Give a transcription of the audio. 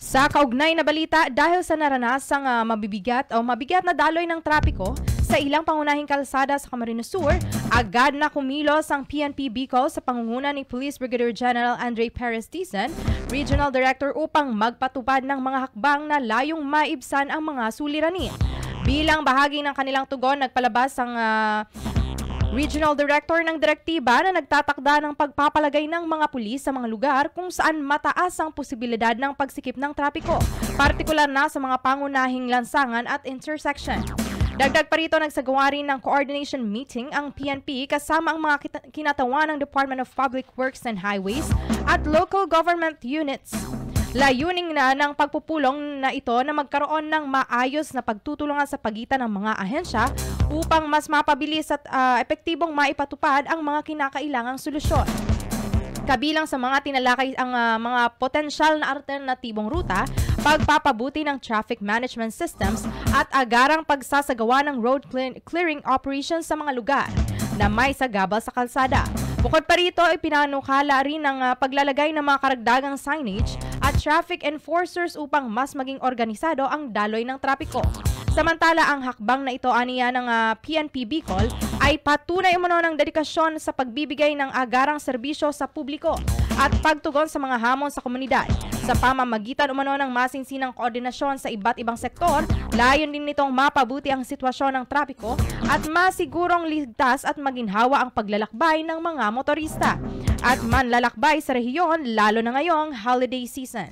Sa kaugnay na balita, dahil sa naranasang mabibigat na daloy ng trapiko sa ilang pangunahing kalsada sa Camarines Sur, agad na kumilos ang PNP Bicol sa pangunguna ni Police Brigadier General Andre Perez Tizon, Regional Director, upang magpatupad ng mga hakbang na layong maibsan ang mga suliranin. Bilang bahagi ng kanilang tugon, nagpalabas ang Regional Director ng direktiba na nagtatakda ng pagpapalagay ng mga pulis sa mga lugar kung saan mataas ang posibilidad ng pagsikip ng trapiko, partikular na sa mga pangunahing lansangan at intersection. Dagdag pa rito, nagsagawa rin ng coordination meeting ang PNP kasama ang mga kinatawan ng Department of Public Works and Highways at local government units. Layuning na ng pagpupulong na ito na magkaroon ng maayos na pagtutulungan sa pagitan ng mga ahensya upang mas mapabilis at epektibong maipatupad ang mga kinakailangang solusyon. Kabilang sa mga tinalakay ang mga potensyal na alternatibong ruta, pagpapabuti ng traffic management systems at agarang pagsasagawa ng road clearing operations sa mga lugar na may sagabal sa kalsada. Bukod pa rito, ipinanukala rin ng paglalagay ng mga karagdagang signage at traffic enforcers upang mas maging organisado ang daloy ng trapiko. Samantala, ang hakbang na ito aniya ng PNP Bicol ay patunay umano ng dedikasyon sa pagbibigay ng agarang serbisyo sa publiko at pagtugon sa mga hamon sa komunidad. Sa pamamagitan umano ng masinsinang koordinasyon sa iba't ibang sektor, layon din nitong mapabuti ang sitwasyon ng trapiko at masigurong ligtas at maginhawa ang paglalakbay ng mga motorista at manlalakbay sa rehiyon, lalo na ngayong holiday season.